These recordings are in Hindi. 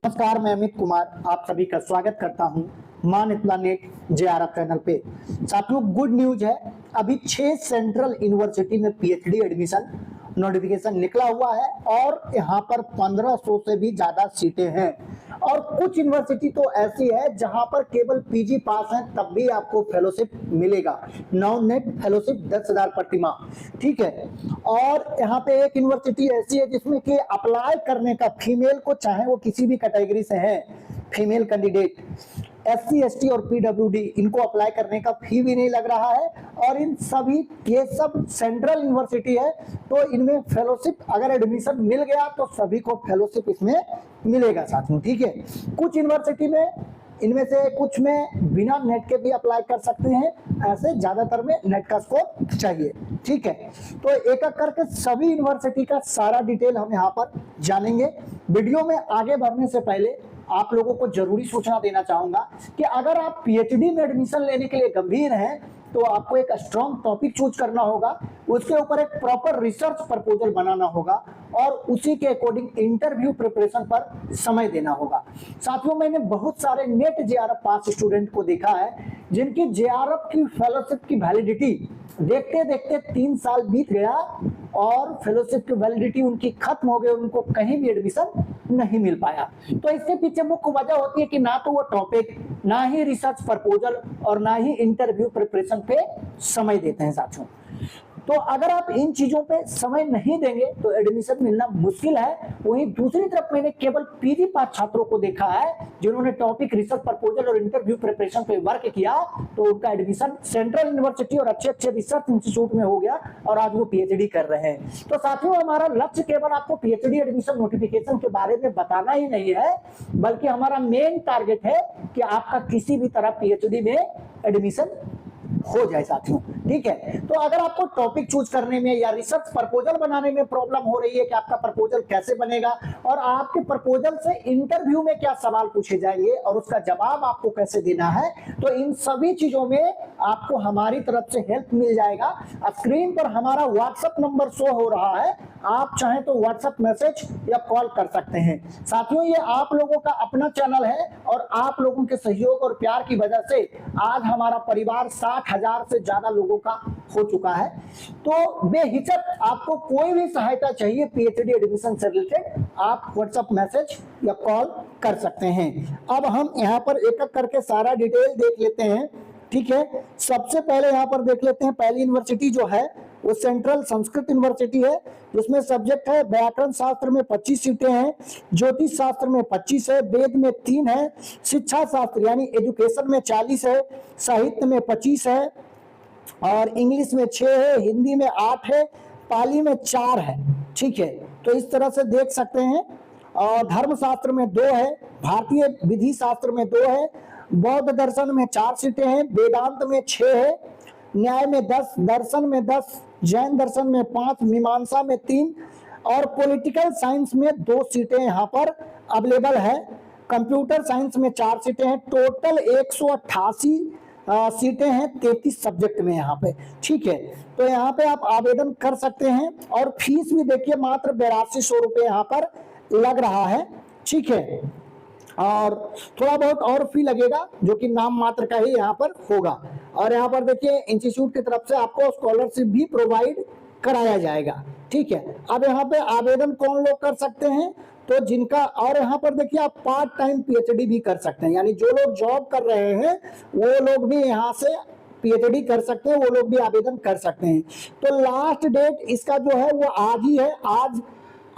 नमस्कार, मैं अमित कुमार आप सभी का स्वागत करता हूं मान इतना नेट JRF चैनल पे। साथियों, गुड न्यूज है, अभी 6 सेंट्रल यूनिवर्सिटी में PhD एडमिशन नोटिफिकेशन निकला हुआ है और यहाँ पर 1500 से भी ज्यादा सीटें हैं। और कुछ यूनिवर्सिटी तो ऐसी है जहां पर केवल PG पास है तब भी आपको फेलोशिप मिलेगा, नॉन नेट फेलोशिप 10,000 प्रति माह। ठीक है, और यहाँ पे एक यूनिवर्सिटी ऐसी है जिसमें कि अप्लाई करने का फीमेल को, चाहे वो किसी भी कैटेगरी से है, फीमेल कैंडिडेट SC ST और PWD, इनको अप्लाई करने का फी भी नहीं लग रहा है। और इन सभी ये सब सेंट्रल यूनिवर्सिटी है तो इनमें फेलोशिप अगर एडमिशन मिल गया तो सभी को फेलोशिप इसमें मिलेगा साथियों। ठीक है, कुछ यूनिवर्सिटी में, इनमें से कुछ में बिना नेट के भी अप्लाई कर सकते हैं, ऐसे ज्यादातर में नेट का स्कोर चाहिए। ठीक है, तो एक एक करके सभी यूनिवर्सिटी का सारा डिटेल हम यहाँ पर जानेंगे। वीडियो में आगे बढ़ने से पहले आप लोगों को जरूरी सूचना देना चाहूंगा कि अगर आप PhD में एडमिशन लेने के लिए गंभीर हैं तो आपको एक स्ट्रॉन्ग टॉपिक चूज करना होगा, उसके ऊपर एक प्रॉपर रिसर्च प्रपोजल बनाना होगा और उसी के अकॉर्डिंग इंटरव्यू प्रिपरेशन पर समय देना होगा। साथियों, मैंने बहुत सारे नेट JRF पास स्टूडेंट को देखा है जिनकी JRF की फेलोशिप की वैलिडिटी देखते देखते 3 साल बीत गया और फेलोशिप की वैलिडिटी उनकी खत्म हो गई, उनको कहीं भी एडमिशन नहीं मिल पाया। तो इसके पीछे मुख्य वजह होती है कि ना तो वो टॉपिक, ना ही रिसर्च प्रपोजल और ना ही इंटरव्यू प्रिपरेशन पे समय देते हैं साथियों। तो अगर आप इन चीजों पे समय नहीं देंगे तो एडमिशन मिलना मुश्किल है। वहीं दूसरी तरफ मैंने केवल PG पास छात्रों को देखा है जिन्होंने टॉपिक, रिसर्च प्रपोजल और इंटरव्यू प्रिपरेशन पे वर्क किया तो उनका एडमिशन सेंट्रल यूनिवर्सिटी और अच्छे अच्छे रिसर्च इंस्टीट्यूट में हो गया और आज वो PhD कर रहे हैं। तो साथियों, हमारा लक्ष्य केवल आपको PhD एडमिशन नोटिफिकेशन के बारे में बताना ही नहीं है, बल्कि हमारा मेन टारगेट है कि आपका किसी भी तरह PhD में एडमिशन हो जाए साथियों। ठीक है, तो अगर आपको टॉपिक चूज करने में या रिसर्च प्रपोजल बनाने में प्रॉब्लम हो रही है कि आपका प्रपोजल कैसे बनेगा और आपके प्रपोजल से इंटरव्यू में क्या सवाल पूछे जाएंगे और उसका जवाब आपको कैसे देना है, तो इन सभी चीजों में आपको हमारी तरफ से हेल्प मिल जाएगा। स्क्रीन पर हमारा WhatsApp नंबर शो हो रहा है, आप चाहें तो WhatsApp मैसेज या कॉल कर सकते हैं। साथियों, ये आप लोगों का अपना चैनल है और आप लोगों के सहयोग और प्यार की वजह से आज हमारा परिवार 60,000 से ज्यादा लोगों का हो चुका है। तो बेहिचक आपको कोई भी सहायता चाहिए PhD एडमिशन से रिलेटेड, आप WhatsApp मैसेज या कॉल कर सकते हैं। अब हम यहाँ पर एक एक करके सारा डिटेल देख लेते हैं। ठीक है, सबसे पहले यहाँ पर देख लेते हैं, पहली यूनिवर्सिटी जो है वो सेंट्रल संस्कृत यूनिवर्सिटी है, जिसमें सब्जेक्ट है व्याकरण शास्त्र में 25 सीटें हैं, ज्योतिष शास्त्र में 25 है, वेद में 3 है, शिक्षा शास्त्र यानी एजुकेशन में 40 है, साहित्य में 25 है और इंग्लिश में 6 है, हिंदी में 8 है, पाली में 4 है। ठीक है, तो इस तरह से देख सकते हैं। और धर्मशास्त्र में 2 है, भारतीय विधि शास्त्र में 2 है, बौद्ध दर्शन में 4 सीटें हैं, वेदांत में 6 है, न्याय में 10, दर्शन में 10, जैन दर्शन में 5, मीमांसा में 3 और पॉलिटिकल साइंस में 2 सीटें यहाँ पर अवेलेबल है। कंप्यूटर साइंस में 4 सीटें हैं, टोटल 188 सीटें हैं 33 सब्जेक्ट में यहाँ पे। ठीक है, तो यहाँ पे आप आवेदन कर सकते हैं और फीस भी देखिए मात्र 8200 रुपये यहाँ पर लग रहा है। ठीक है, और थोड़ा बहुत और फी लगेगा जो कि नाम मात्र का ही यहाँ पर होगा। और यहाँ पर देखिए इंस्टीट्यूट की तरफ से आपको स्कॉलरशिप भी प्रोवाइड कराया जाएगा। ठीक है, अब यहाँ पे आवेदन कौन लोग कर सकते हैं, तो जिनका, और यहाँ पर देखिए आप पार्ट टाइम PhD भी कर सकते हैं, यानी जो लोग जॉब कर रहे हैं वो लोग भी यहाँ से PhD कर सकते हैं, वो लोग भी आवेदन कर सकते हैं। तो लास्ट डेट इसका जो है वो आज ही है, आज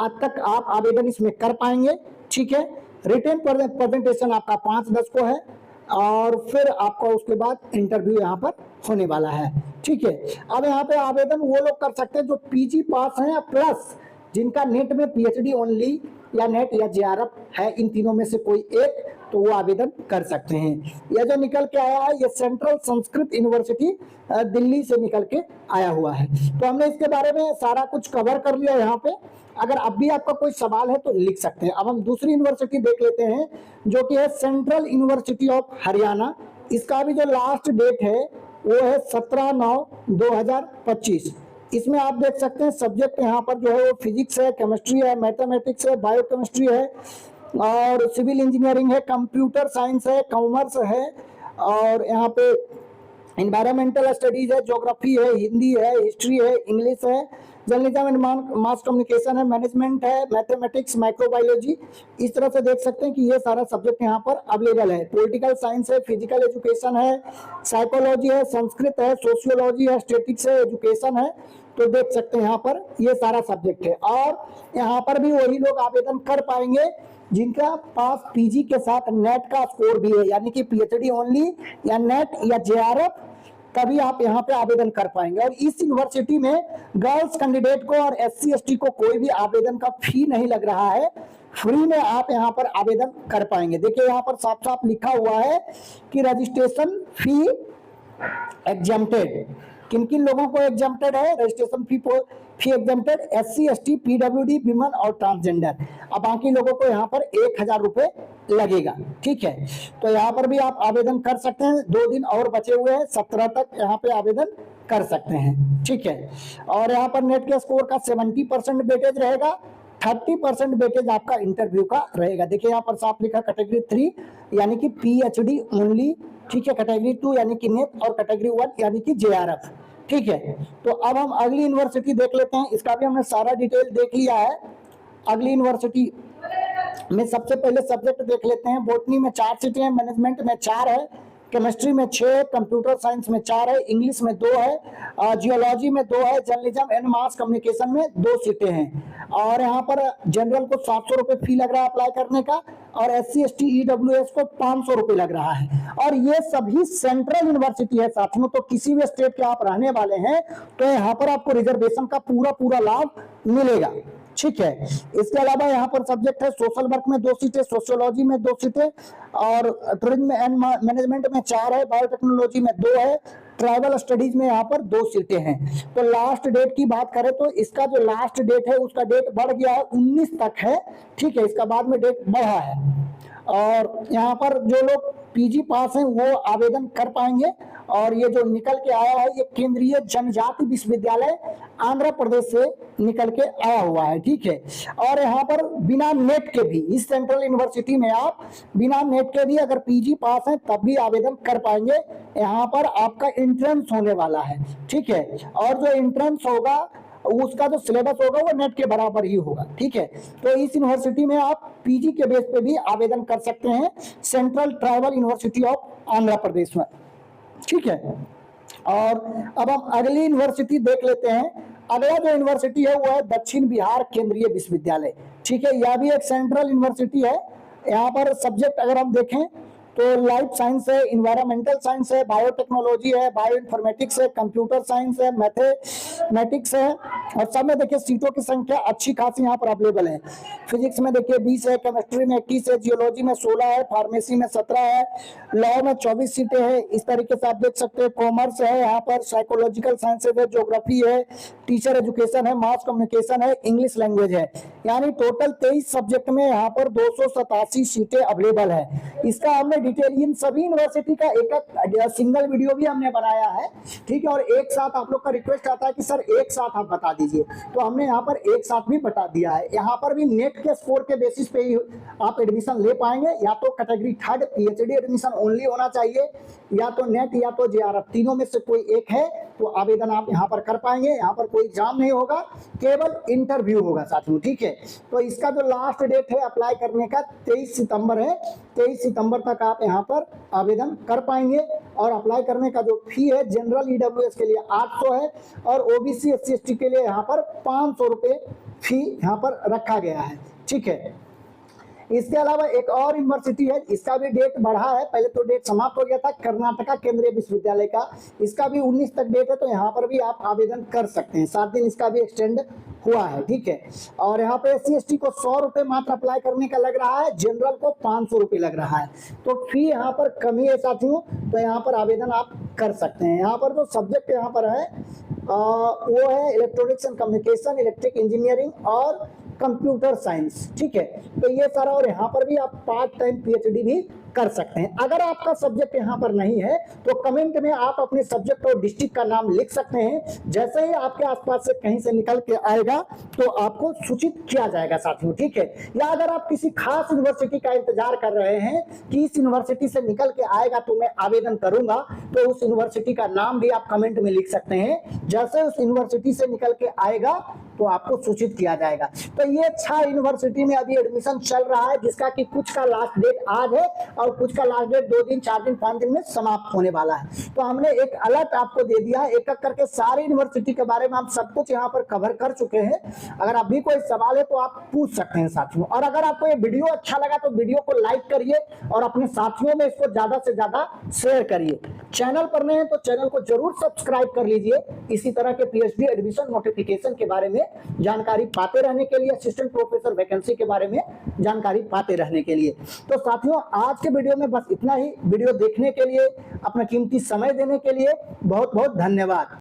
तक आप आवेदन इसमें कर पाएंगे। ठीक है, रिटन प्रेजेंटेशन आपका 5-10 को है और फिर आपका उसके बाद इंटरव्यू यहाँ पर होने वाला है। ठीक है, अब यहाँ पे आवेदन वो लोग कर सकते हैं जो PG पास हैं प्लस जिनका नेट में PhD ओनली या नेट या JRF है, इन तीनों में से कोई एक, तो वो आवेदन कर सकते हैं। यह जो निकल के आया है ये सेंट्रल संस्कृत यूनिवर्सिटी दिल्ली से निकल के आया हुआ है। तो हमने इसके बारे में सारा कुछ कवर कर लिया यहाँ पे। अगर अब भी आपका कोई सवाल है तो लिख सकते हैं। अब हम दूसरी यूनिवर्सिटी देख लेते हैं जो कि है सेंट्रल यूनिवर्सिटी ऑफ हरियाणा। इसका भी जो लास्ट डेट है वो है 17/9/2025। इसमें आप देख सकते हैं सब्जेक्ट यहाँ पर जो है वो फिजिक्स है, केमिस्ट्री है, मैथमेटिक्स है, बायोकेमिस्ट्री है, और सिविल इंजीनियरिंग है, कंप्यूटर साइंस है, कॉमर्स है, और यहाँ पे इन्वायरमेंटल स्टडीज है, ज्योग्राफी है, हिंदी है, हिस्ट्री है, इंग्लिश है, जर्नलिज्म एंड मास कम्युनिकेशन है, मैनेजमेंट है, मैथमेटिक्स, माइक्रोबायोलॉजी। इस तरह से देख सकते हैं कि ये सारा सब्जेक्ट यहाँ पर अवेलेबल है। पॉलिटिकल साइंस है, फिजिकल एजुकेशन है, साइकोलॉजी है, संस्कृत है, सोशियोलॉजी है, स्टेटिक्स है, एजुकेशन है। तो देख सकते हैं यहाँ पर ये सारा सब्जेक्ट है। और यहाँ पर भी वही लोग आवेदन कर पाएंगे जिनका पास पीजी के साथ नेट का स्कोर भी है, यानी कि पीएचडी ओनली या नेट या जेआरएफ, तभी आप यहाँ पे आवेदन कर पाएंगे। और इस यूनिवर्सिटी में गर्ल्स कैंडिडेट को और एससी एसटी को कोई भी आवेदन का फी नहीं लग रहा है, फ्री में आप यहाँ पर आवेदन कर पाएंगे। देखिए यहाँ पर साफ साफ लिखा हुआ है कि रजिस्ट्रेशन फी एग्जेम्प्टेड। किन किन लोगों को एग्जेम्प्टेड है registration fee exempted? SC ST, PWD, women और ट्रांसजेंडर। अब बाकी लोगों को यहाँ पर 1000 रुपए लगेगा, ठीक है। तो यहाँ पर भी आप आवेदन कर सकते हैं। 2 दिन और बचे हुए हैं, 17 तक यहाँ पे आवेदन कर सकते हैं, ठीक है। और यहाँ पर नेट के स्कोर का 70% वेटेज रहेगा, 30% वेटेज आपका इंटरव्यू का रहेगा। देखिए यहाँ पर साफ लिखा कैटेगरी 3 यानी कि पीएचडी ओनली, ठीक है। कैटेगरी 2 यानी कि नेट, और कैटेगरी 1 यानी कि जेआरएफ, ठीक है। तो अब हम अगली यूनिवर्सिटी देख लेते हैं। इसका भी हमने सारा डिटेल देख लिया है। अगली यूनिवर्सिटी में सबसे पहले सब्जेक्ट देख लेते हैं। बॉटनी में 4 सीटें हैं, मैनेजमेंट में 4 है, केमिस्ट्री में 6 है, कंप्यूटर साइंस में 4 है, इंग्लिश में 2 है, जियोलॉजी में 2 है, जर्नलिज्म एंड मास कम्युनिकेशन में 2 सीटें हैं। और यहाँ पर जनरल को 700 रुपए फी लग रहा है अप्लाई करने का, और SC ST EWS को 500 रुपए लग रहा है। और ये सभी सेंट्रल यूनिवर्सिटी है साथियों, तो किसी भी स्टेट के आप रहने वाले हैं तो यहाँ पर आपको रिजर्वेशन का पूरा लाभ मिलेगा, ठीक है। इसके अलावा यहाँ पर सब्जेक्ट है सोशल वर्क में 2 सीटें, सोशियोलॉजी में 2 सीटें, और टूरिज्म एंड मैनेजमेंट में 4 है, बायोटेक्नोलॉजी में 2 है, ट्राइबल स्टडीज में यहाँ पर 2 सीटें हैं। तो लास्ट डेट की बात करें तो इसका जो लास्ट डेट है उसका डेट बढ़ गया है, 19 तक है, ठीक है। इसका बाद में डेट बढ़ा है। और यहाँ पर जो लोग पीजी पास हैं वो आवेदन कर पाएंगे। और ये जो निकल के आया है ये केंद्रीय जनजाति विश्वविद्यालय आंध्र प्रदेश से निकल के आया हुआ है, ठीक है। और यहाँ पर बिना नेट के भी इस सेंट्रल यूनिवर्सिटी में आप बिना नेट के भी अगर पीजी पास हैं तब भी आवेदन कर पाएंगे। यहाँ पर आपका एंट्रेंस होने वाला है, ठीक है। और जो एंट्रेंस होगा उसका जो सिलेबस होगा वो नेट के बराबर ही होगा, ठीक है। तो इस यूनिवर्सिटी में आप पीजी के बेस पे भी आवेदन कर सकते हैं, central tribal university of Andhra Pradesh में, ठीक है। और अब हम अगली यूनिवर्सिटी देख लेते हैं। अगला जो यूनिवर्सिटी है वो है दक्षिण बिहार केंद्रीय विश्वविद्यालय, ठीक है। यह भी एक सेंट्रल यूनिवर्सिटी है। यहाँ पर सब्जेक्ट अगर हम देखें तो लाइफ साइंस है, इन्वायरमेंटल साइंस है, बायोटेक्नोलॉजी है, बायो इन्फॉर्मेटिक्स है, कंप्यूटर साइंस है, मैथमेटिक्स है। और सब में देखिए सीटों की संख्या अच्छी खासी यहाँ पर अवेलेबल है। फिजिक्स में देखिए 20 है, केमिस्ट्री में 21 है, जियोलॉजी में 16 है, फार्मेसी में 17 है, लॉ में 24 सीटें हैं। इस तरीके से आप देख सकते हैं। कॉमर्स है, यहाँ पर साइकोलॉजिकल साइंसेज है, ज्योग्राफी है, टीचर एजुकेशन है, मास कम्युनिकेशन है, इंग्लिश लैंग्वेज है। यानी टोटल 23 सब्जेक्ट में यहाँ पर 287 सीटें अवेलेबल है। इसका हमने डिटेल इन सभी यूनिवर्सिटी का एक सिंगल वीडियो भी हमने बनाया है, ठीक है। और एक साथ आप लोग का रिक्वेस्ट आता है कि सर एक साथ आप बता दीजिए, तो हमने यहाँ पर एक साथ भी बता दिया है। यहाँ पर भी नेट के स्कोर के बेसिस पे ही आप एडमिशन ले पाएंगे। या तो कैटेगरी 3 पीएचडी एडमिशन ओनली होना चाहिए, या तो नेट या तो जेआरएफ, तीनों में से कोई एक है तो आवेदन आप यहाँ पर कर पाएंगे। यहाँ पर कोई एग्जाम नहीं होगा, केवल इंटरव्यू होगा साथियों, ठीक है। तो इसका जो लास्ट डेट है अप्लाई करने का 23 सितंबर है। 23 सितंबर तक आप यहाँ पर आवेदन कर पाएंगे। और अप्लाई करने का जो फी है जनरल ईडब्ल्यूएस के लिए 800 है, और ओबीसी एससी एसटी के लिए यहाँ पर 500 रुपए फी यहाँ पर रखा गया है, ठीक है। इसके अलावा एक और यूनिवर्सिटी है, इसका भी डेट बढ़ा है। पहले तो डेट समाप्त हो गया था, कर्नाटका केंद्रीय विश्वविद्यालय का, इसका भी 19 तक डेट है। तो यहाँ पर भी आप आवेदन कर सकते हैं, 7 दिन इसका भी एक्सटेंड हुआ है, ठीक है। और यहाँ पे एससी एसटी को 100 रुपए मात्र अप्लाई करने का लग रहा है, जनरल को 500 रुपए लग रहा है। तो फी यहाँ पर कमी है साथियों, तो यहाँ पर आवेदन आप कर सकते हैं। यहाँ पर जो सब्जेक्ट यहाँ पर है वो है electronics and communication, electric engineering और कंप्यूटर साइंस, ठीक है। तो ये सारा, और यहाँ पर भी आप पार्ट टाइम पीएचडी भी कर सकते हैं। अगर आपका सब्जेक्ट यहाँ पर नहीं है तो कमेंट में आप अपने सब्जेक्ट और डिस्ट्रिक्ट का नाम लिख सकते हैं। जैसे ही आपके आसपास से कहीं से निकल के आएगा तो आपको सूचित किया जाएगा साथियों, ठीक है। या अगर आप किसी खास यूनिवर्सिटी का इंतजार कर रहे हैं कि इस यूनिवर्सिटी से निकल के आएगा तो मैं आवेदन करूंगा, तो उस यूनिवर्सिटी का नाम भी आप कमेंट में लिख सकते हैं। जैसे उस यूनिवर्सिटी से निकल के आएगा तो आपको सूचित किया जाएगा। तो ये 6 यूनिवर्सिटी में अभी एडमिशन चल रहा है, जिसका कि कुछ का लास्ट डेट आज है और कुछ का लास्ट डेट 2 दिन, 4 दिन, 5 दिन में समाप्त होने वाला है। तो हमने एक अलर्ट आपको दे दिया है, एक एक करके सारी यूनिवर्सिटी के बारे में हम सब कुछ यहाँ पर कवर कर चुके हैं। अगर अभी कोई सवाल है तो आप पूछ सकते हैं साथियों। और अगर आपको ये वीडियो अच्छा लगा तो वीडियो को लाइक करिए और अपने साथियों में इसको ज्यादा से ज्यादा शेयर करिए। चैनल पर नए हैं तो चैनल को जरूर सब्सक्राइब कर लीजिए, इसी तरह के पीएचडी एडमिशन नोटिफिकेशन के बारे में जानकारी पाते रहने के लिए, असिस्टेंट प्रोफेसर वैकेंसी के बारे में जानकारी पाते रहने के लिए। तो साथियों, आज के वीडियो में बस इतना ही। वीडियो देखने के लिए, अपना कीमती समय देने के लिए बहुत बहुत धन्यवाद।